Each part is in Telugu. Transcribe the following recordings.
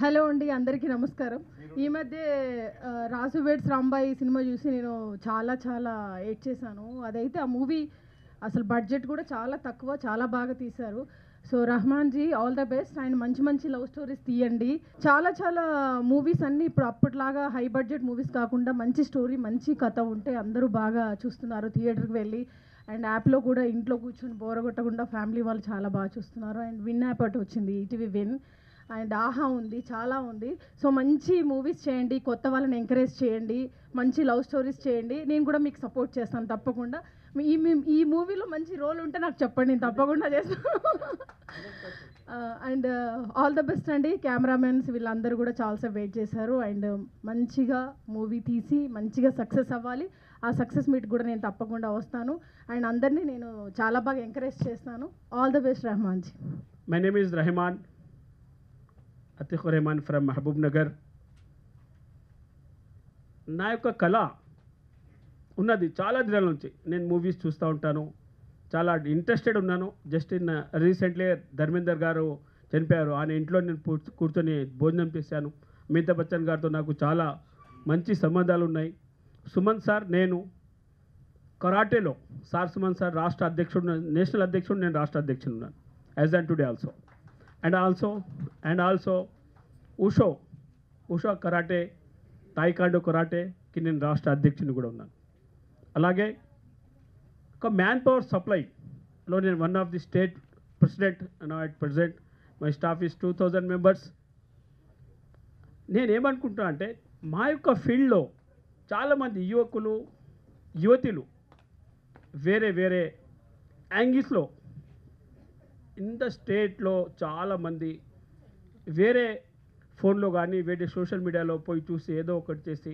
హలో అండి, అందరికీ నమస్కారం. ఈ మధ్య రాజు వెడ్స్ రాంబాయి సినిమా చూసి నేను చాలా ఏడ్చేశాను. అదైతే ఆ మూవీ అసలు బడ్జెట్ కూడా చాలా తక్కువ, చాలా బాగా తీశారు. So Rahman ji all the best. And మంచి లవ్ స్టోరీస్ తీయండి. చాలా మూవీస్ అన్నీ ఇప్పుడు అప్పట్లాగా హై బడ్జెట్ మూవీస్ కాకుండా మంచి స్టోరీ, మంచి కథ ఉంటే అందరూ బాగా చూస్తున్నారు థియేటర్కి వెళ్ళి. అండ్ యాప్లో కూడా ఇంట్లో కూర్చొని బోరగొట్టకుండా ఫ్యామిలీ వాళ్ళు చాలా బాగా చూస్తున్నారు. అండ్ విన్ యాప్ అటు వచ్చింది, ఈటీవీ విన్. అండ్ ఆహా ఉంది, చాలా ఉంది. సో మంచి మూవీస్ చేయండి, కొత్త వాళ్ళని ఎంకరేజ్ చేయండి, మంచి లవ్ స్టోరీస్ చేయండి. నేను కూడా మీకు సపోర్ట్ చేస్తాను తప్పకుండా. ఈ మూవీలో మంచి రోల్ ఉంటే నాకు చెప్పండి, నేను తప్పకుండా చేస్తాను. అండ్ ఆల్ ద బెస్ట్ అండి. కెమెరామెన్స్ వీళ్ళందరూ కూడా చాలాసేపు వెయిట్ చేశారు. అండ్ మంచిగా మూవీ తీసి మంచిగా సక్సెస్ అవ్వాలి. ఆ సక్సెస్ మీట్ కూడా నేను తప్పకుండా వస్తాను. అండ్ అందరినీ నేను చాలా బాగా ఎంకరేజ్ చేస్తాను. All the best Rahman ji. My name is Rahman Atiq Rahman from Mahbubnagar. నా యొక్క కళ ఉన్నది చాలా దినాల నుంచి. నేను మూవీస్ చూస్తూ ఉంటాను, చాలా ఇంట్రెస్టెడ్ ఉన్నాను. జస్ట్ రీసెంట్లీ ధర్మేందర్ గారు చనిపోయారు. ఆయన ఇంట్లో నేను కూర్చొని భోజనం చేశాను. అమితాబ్ బచ్చన్ గారితో నాకు చాలా మంచి సంబంధాలు ఉన్నాయి. సుమన్ సార్, నేను కరాటేలో సుమన్ సార్ రాష్ట్ర అధ్యక్షుడు, నేషనల్ అధ్యక్షుడు, నేను రాష్ట్ర అధ్యక్షుడు ఉన్నాను as on today also. And also ఉషో కరాటే, తాయికాండో కరాటేకి నేను రాష్ట్ర అధ్యక్షుని కూడా ఉన్నాను. అలాగే ఒక మ్యాన్ పవర్ సప్లైలో నేను one of the state president. At president my staff is 2000 members. నేనేమనుకుంటున్నా అంటే మా యొక్క ఫీల్డ్లో చాలామంది యువకులు, యువతులు వేరే యాంగిల్స్లో ఇన్ ద స్టేట్లో చాలామంది వేరే ఫోన్లో కానీ వేరే సోషల్ మీడియాలో పోయి చూసి ఏదో ఒకటి చేసి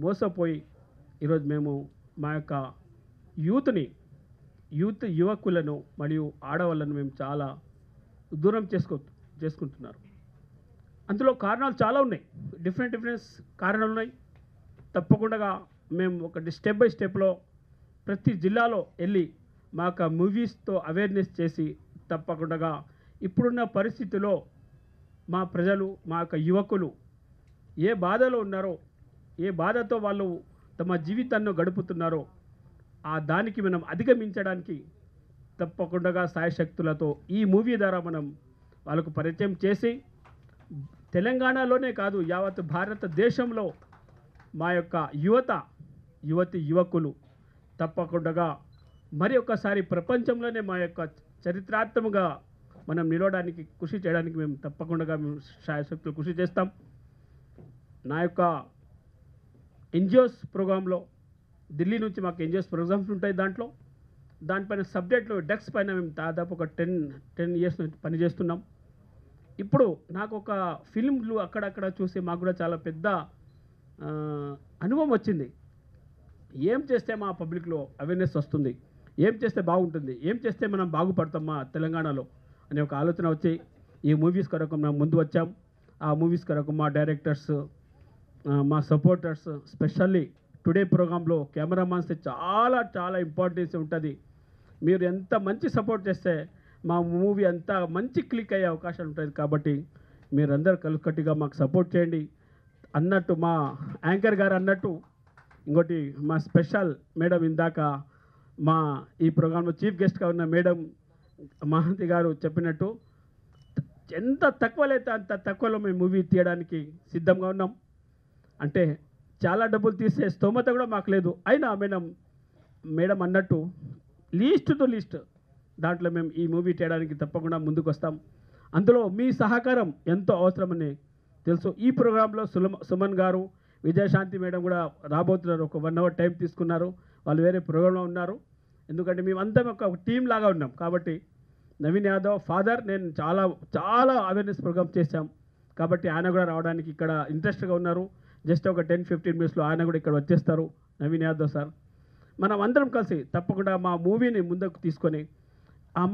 మోసపోయి ఈరోజు మేము మా యొక్క యువకులను మరియు ఆడవాళ్ళను మేము చాలా దూరం చేసుకుంటున్నారు. అందులో కారణాలు చాలా ఉన్నాయి, డిఫరెంట్ కారణాలు ఉన్నాయి. తప్పకుండా మేము ఒకటి స్టెప్ బై స్టెప్లో ప్రతి జిల్లాలో వెళ్ళి మా యొక్క మూవీస్తో అవేర్నెస్ చేసి తప్పకుండా ఇప్పుడున్న పరిస్థితిలో మా ప్రజలు, మా యొక్క యువకులు ఏ బాధలో ఉన్నారో, ఏ బాధతో వాళ్ళు తమ జీవితాన్ని గడుపుతున్నారో ఆ దానికి మనం అధిగమించడానికి తప్పకుండా సాయశక్తులతో ఈ మూవీ ద్వారా మనం వాళ్ళకు పరిచయం చేసి తెలంగాణలోనే కాదు యావత్ భారతదేశంలో మా యొక్క యువకులు తప్పకుండా మరి ఒకసారి ప్రపంచంలోనే మా యొక్క చరిత్రాత్మకంగా మనం నిలవడానికి కృషి చేయడానికి మేము తప్పకుండా మేము శాయశక్తులు కృషి చేస్తాం. నా యొక్క ఎన్జిఓస్ ప్రోగ్రాంలో ఢిల్లీ నుంచి మాకు ఎన్జిఓస్ ప్రోగ్రామ్స్ ఉంటాయి. దానిపైన సబ్జెక్టులు డెక్స్ పైన మేము దాదాపు ఒక 10 ఇయర్స్ నుంచి పనిచేస్తున్నాం. ఇప్పుడు నాకు ఒక ఫిల్మ్లు అక్కడక్కడ చూసి మాకు కూడా చాలా పెద్ద అనుభవం వచ్చింది. ఏం చేస్తే మా పబ్లిక్లో అవేర్నెస్ వస్తుంది, ఏం చేస్తే బాగుంటుంది, ఏం చేస్తే మనం బాగుపడతాం మా తెలంగాణలో అనే ఒక ఆలోచన వచ్చి ఈ మూవీస్ కొరకు మేము ముందు వచ్చాం. ఆ మూవీస్ కొరకు మా డైరెక్టర్స్, మా సపోర్టర్స్, స్పెషల్లీ టుడే ప్రోగ్రాంలో కెమెరామాన్స్ చాలా ఇంపార్టెన్స్ ఉంటుంది. మీరు ఎంత మంచి సపోర్ట్ చేస్తే మా మూవీ అంత మంచి క్లిక్ అయ్యే అవకాశాలు ఉంటుంది. కాబట్టి మీరందరూ కలుకట్టుగా మాకు సపోర్ట్ చేయండి. అన్నట్టు మా యాంకర్ గారు అన్నట్టు ఇంకోటి మా స్పెషల్ మేడం, ఇందాక మా ఈ ప్రోగ్రాంలో చీఫ్ గెస్ట్గా ఉన్న మేడం మహంతి గారు చెప్పినట్టు ఎంత తక్కువలైతే అంత తక్కువలో మేము మూవీ తీయడానికి సిద్ధంగా ఉన్నాం. అంటే చాలా డబ్బులు తీసే స్తోమత కూడా మాకు లేదు. అయినా మేడం అన్నట్టు లీస్ట్ దాంట్లో మేము ఈ మూవీ తీయడానికి తప్పకుండా ముందుకు వస్తాం. అందులో మీ సహకారం ఎంతో అవసరమని తెలుసు. ఈ ప్రోగ్రాంలో సుమన్ గారు, విజయశాంతి మేడం కూడా రాబోతున్నారు. ఒక 1 అవర్ టైం తీసుకున్నారు. వాళ్ళు వేరే ప్రోగ్రాంలో ఉన్నారు. ఎందుకంటే మేమందరం ఒక టీం లాగా ఉన్నాం. కాబట్టి నవీన్ యాదవ్ ఫాదర్, నేను చాలా అవేర్నెస్ ప్రోగ్రామ్ చేశాం. కాబట్టి ఆయన కూడా రావడానికి ఇక్కడ ఇంట్రెస్ట్గా ఉన్నారు. జస్ట్ ఒక 10-15 మినిట్స్లో ఆయన కూడా ఇక్కడ వచ్చేస్తారు, నవీన్ యాదవ్ సార్. మనం అందరం కలిసి తప్పకుండా మా మూవీని ముందుకు తీసుకొని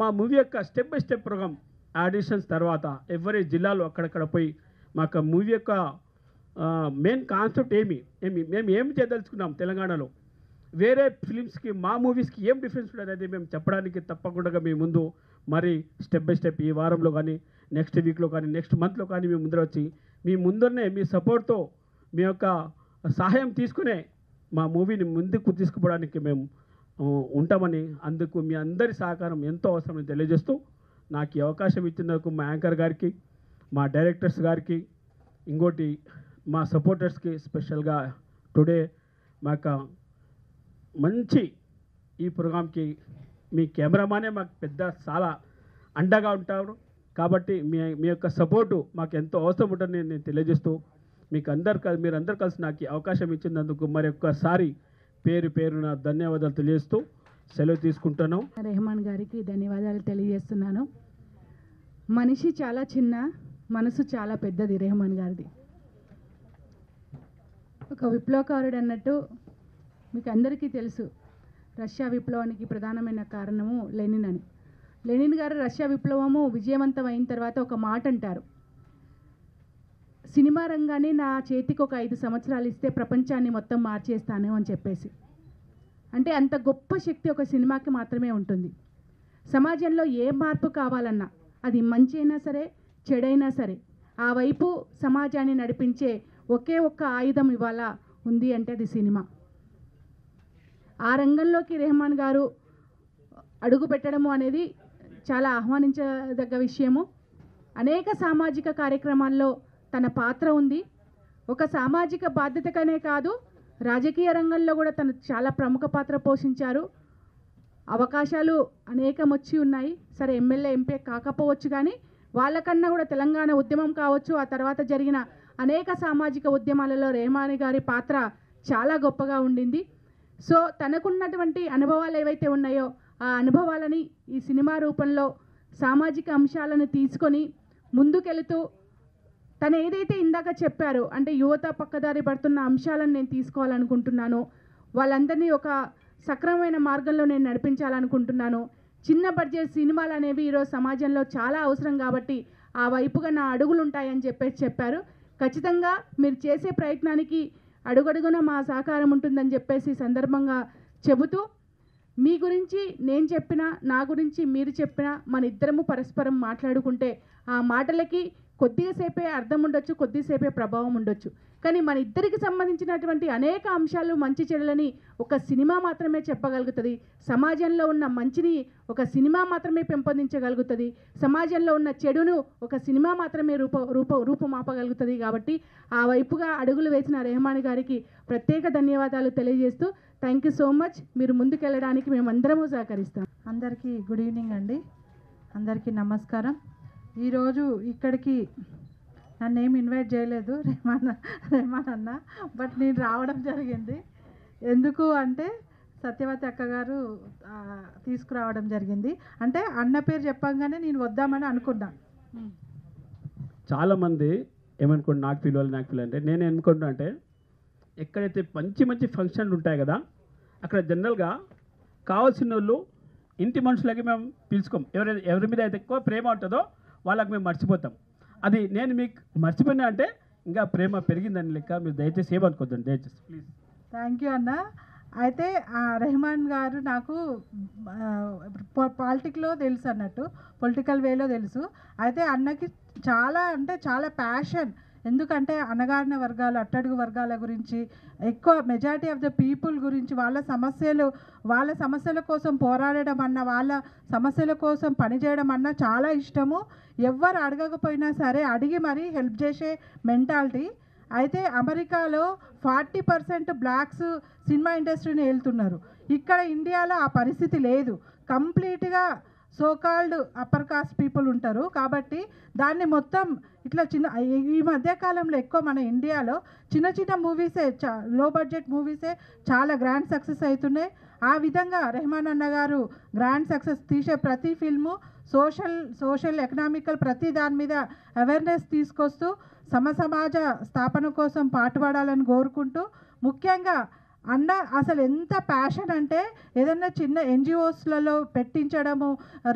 మా మూవీ యొక్క step by step program auditions తర్వాత ఎవరి జిల్లాలో అక్కడక్కడ పోయి మా యొక్క మూవీ యొక్క మెయిన్ కాన్సెప్ట్ మేము ఏమి చేయదలుచుకున్నాం తెలంగాణలో, వేరే ఫిలిమ్స్కి మా మూవీస్కి ఏం డిఫరెన్స్ ఉంటుంది అనేది మేము చెప్పడానికి తప్పకుండా మీ ముందు మరి స్టెప్ బై స్టెప్ ఈ వారంలో కానీ నెక్స్ట్ వీక్లో కానీ నెక్స్ట్ మంత్లో కానీ మీ ముందర వచ్చి మీ ముందరనే మీ సపోర్ట్తో మీ యొక్క సహాయం తీసుకునే మా మూవీని ముందుకు తీసుకుపోవడానికి మేము ఉంటామని, అందుకు మీ అందరి సహకారం ఎంతో అవసరమని తెలియజేస్తూ నాకు ఈ అవకాశం ఇచ్చినందుకు మా యాంకర్ గారికి, మా డైరెక్టర్స్ గారికి, ఇంకోటి మా సపోర్టర్స్కి స్పెషల్గా టుడే మాకు మంచి ఈ ప్రోగ్రామ్కి మీ కెమెరామానే మాకు పెద్ద చాలా అండగా ఉంటారు. కాబట్టి మీ యొక్క సపోర్టు మాకు ఎంతో అవసరం ఉంటుందని నేను తెలియజేస్తూ మీరందరూ కలిసి నాకు ఈ అవకాశం ఇచ్చినందుకు మరొక్కసారి పేరున ధన్యవాదాలు తెలియజేస్తూ సెలవు తీసుకుంటాను. రెహమాన్ గారికి ధన్యవాదాలు తెలియజేస్తున్నాను. మనిషి చాలా చిన్న, మనసు చాలా పెద్దది రెహమాన్ గారిది. ఒక విప్లవకారుడు అన్నట్టు మీకు అందరికీ తెలుసు, రష్యా విప్లవానికి ప్రధానమైన కారణము లెనిన్ అని. లెనిన్ గారు రష్యా విప్లవము విజయవంతం అయిన తర్వాత ఒక మాట అంటారు, సినిమా రంగాన్ని నా చేతికి ఒక 5 సంవత్సరాలు ఇస్తే ప్రపంచాన్ని మొత్తం మార్చేస్తాను అని చెప్పేసి. అంటే అంత గొప్ప శక్తి ఒక సినిమాకి మాత్రమే ఉంటుంది. సమాజంలో ఏ మార్పు కావాలన్నా అది మంచి అయినా సరే చెడైనా సరే ఆ వైపు సమాజాన్ని నడిపించే ఒకే ఒక్క ఆయుధం ఇవాళ ఉంది అంటే అది సినిమా. ఆ రంగంలోకి రెహమాన్ గారు అడుగు పెట్టడము అనేది చాలా ఆహ్వానించదగ్గ విషయము. అనేక సామాజిక కార్యక్రమాల్లో తన పాత్ర ఉంది. ఒక సామాజిక బాధ్యతగానే కాదు, రాజకీయ రంగంలో కూడా తను చాలా ప్రముఖ పాత్ర పోషించారు. అవకాశాలు అనేకం వచ్చి ఉన్నాయి. సరే ఎమ్మెల్యే ఎంపీ కాకపోవచ్చు, కానీ వాళ్ళకన్నా కూడా తెలంగాణ ఉద్యమం కావచ్చు, ఆ తర్వాత జరిగిన అనేక సామాజిక ఉద్యమాలలో రెహమాన్ గారి పాత్ర చాలా గొప్పగా ఉండింది. సో తనకున్నటువంటి అనుభవాలు ఏవైతే ఉన్నాయో ఆ అనుభవాలని ఈ సినిమా రూపంలో సామాజిక అంశాలను తీసుకొని ముందుకెళుతూ తను ఏదైతే ఇందాక చెప్పారో, అంటే యువత పక్కదారి పడుతున్న అంశాలను నేను తీసుకోవాలనుకుంటున్నాను, వాళ్ళందరినీ ఒక సక్రమమైన మార్గంలో నేను నడిపించాలనుకుంటున్నాను. చిన్న బడ్జెట్ సినిమాలు అనేవి ఈరోజు సమాజంలో చాలా అవసరం కాబట్టి ఆ వైపుగా నా అడుగులు ఉంటాయని చెప్పారు. ఖచ్చితంగా మీరు చేసే ప్రయత్నానికి అడుగడుగున మా సహకారం ఉంటుందని చెప్పేసి సందర్భంగా చెబుతూ, మీ గురించి నేను చెప్పినా నా గురించి మీరు చెప్పినా మన ఇద్దరము పరస్పరం మాట్లాడుకుంటే ఆ మాటలకి కొద్దిసేపే అర్థం ఉండొచ్చు, కొద్దిసేపే ప్రభావం ఉండొచ్చు, కానీ మన ఇద్దరికి సంబంధించినటువంటి అనేక అంశాలు మంచి చెడులని ఒక సినిమా మాత్రమే చెప్పగలుగుతుంది. సమాజంలో ఉన్న మంచిని ఒక సినిమా మాత్రమే పెంపొందించగలుగుతుంది. సమాజంలో ఉన్న చెడును ఒక సినిమా మాత్రమే రూపుమాపగలుగుతుంది. కాబట్టి ఆ వైపుగా అడుగులు వేసిన రెహమాన్ గారికి ప్రత్యేక ధన్యవాదాలు తెలియజేస్తూ థ్యాంక్ యూ సో మచ్. మీరు ముందుకెళ్ళడానికి మేమందరము సహకరిస్తాం. అందరికీ గుడ్ ఈవినింగ్ అండి. అందరికీ నమస్కారం. ఈరోజు ఇక్కడికి నన్ను ఏమి ఇన్వైట్ చేయలేదు రెహమాన్ అన్న, బట్ నేను రావడం జరిగింది. ఎందుకు అంటే సత్యవతి అక్క గారు తీసుకురావడం జరిగింది. అంటే అన్న పేరు చెప్పంగానే నేను వద్దామని అనుకున్నా. చాలామంది ఏమనుకోండి, నాకు పిలవాలి అంటే నేను ఏమనుకుంటున్నా అంటే, ఎక్కడైతే మంచి ఫంక్షన్లు ఉంటాయి కదా, అక్కడ జనరల్గా కావాల్సిన వాళ్ళు ఇంటి మనుషులకి మేము పిలుచుకోం. ఎవరి మీద అయితే ఎక్కువ ప్రేమ ఉంటుందో వాళ్ళకి మేము మర్చిపోతాం. అది నేను మీకు మర్చిపోయినా అంటే ఇంకా ప్రేమ పెరిగిందని లెక్క. మీరు దయచేసి ఏమనుకోద్దండి, దయచేసి ప్లీజ్. థ్యాంక్ యూ అన్న. అయితే రెహమాన్ గారు నాకు పాలిటిక్లో తెలుసు అన్నట్టు, పొలిటికల్ వేలో తెలుసు. అయితే అన్నకి చాలా అంటే చాలా ప్యాషన్. ఎందుకంటే అణగారిన వర్గాలు, అట్టడుగు వర్గాల గురించి ఎక్కువ మెజారిటీ ఆఫ్ ద పీపుల్ గురించి, వాళ్ళ సమస్యల కోసం పోరాడడం అన్న, వాళ్ళ సమస్యల కోసం పనిచేయడం అన్న చాలా ఇష్టము. ఎవ్వరు అడగకపోయినా సరే అడిగి మరీ హెల్ప్ చేసే మెంటాలిటీ. అయితే అమెరికాలో 40% బ్లాక్స్ సినిమా ఇండస్ట్రీని వెళ్తున్నారు. ఇక్కడ ఇండియాలో ఆ పరిస్థితి లేదు. కంప్లీట్గా సోకాల్డ్ అప్పర్ కాస్ట్ పీపుల్ ఉంటారు. కాబట్టి దాన్ని మొత్తం ఇట్లా ఈ మధ్యకాలంలో ఎక్కువ మన ఇండియాలో చిన్న మూవీసే, లో బడ్జెట్ మూవీసే చాలా గ్రాండ్ సక్సెస్ అవుతున్నాయి. ఆ విధంగా రెహమాన్ అన్న గారు గ్రాండ్ సక్సెస్ తీసే ప్రతి ఫిల్ము సోషల్ ఎకనామికల్ ప్రతి దాని మీద అవేర్నెస్ తీసుకొస్తూ సమాజ స్థాపన కోసం పాటుపడాలని కోరుకుంటూ, ముఖ్యంగా అన్న అసలు ఎంత ప్యాషన్ అంటే ఏదన్నా చిన్న ఎన్జిఓస్లలో పెట్టించడము,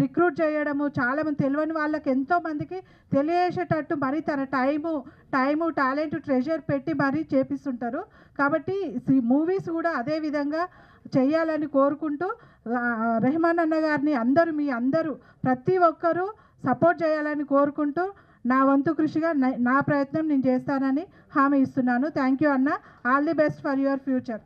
రిక్రూట్ చేయడము, చాలామంది తెలియని వాళ్ళకి ఎంతోమందికి తెలియజేసేటట్టు మరి తన టైము టాలెంట్ ట్రెజర్ పెట్టి మరీ చేపిస్తుంటారు. కాబట్టి మూవీస్ కూడా అదే విధంగా చేయాలని కోరుకుంటూ రెహమాన్ అన్న గారిని మీ అందరూ ప్రతి ఒక్కరూ సపోర్ట్ చేయాలని కోరుకుంటూ నా వంతు కృషిగా నా ప్రయత్నం నేను చేస్తానని హామీ ఇస్తున్నాను. థ్యాంక్ యూ అన్న. All the best for your future.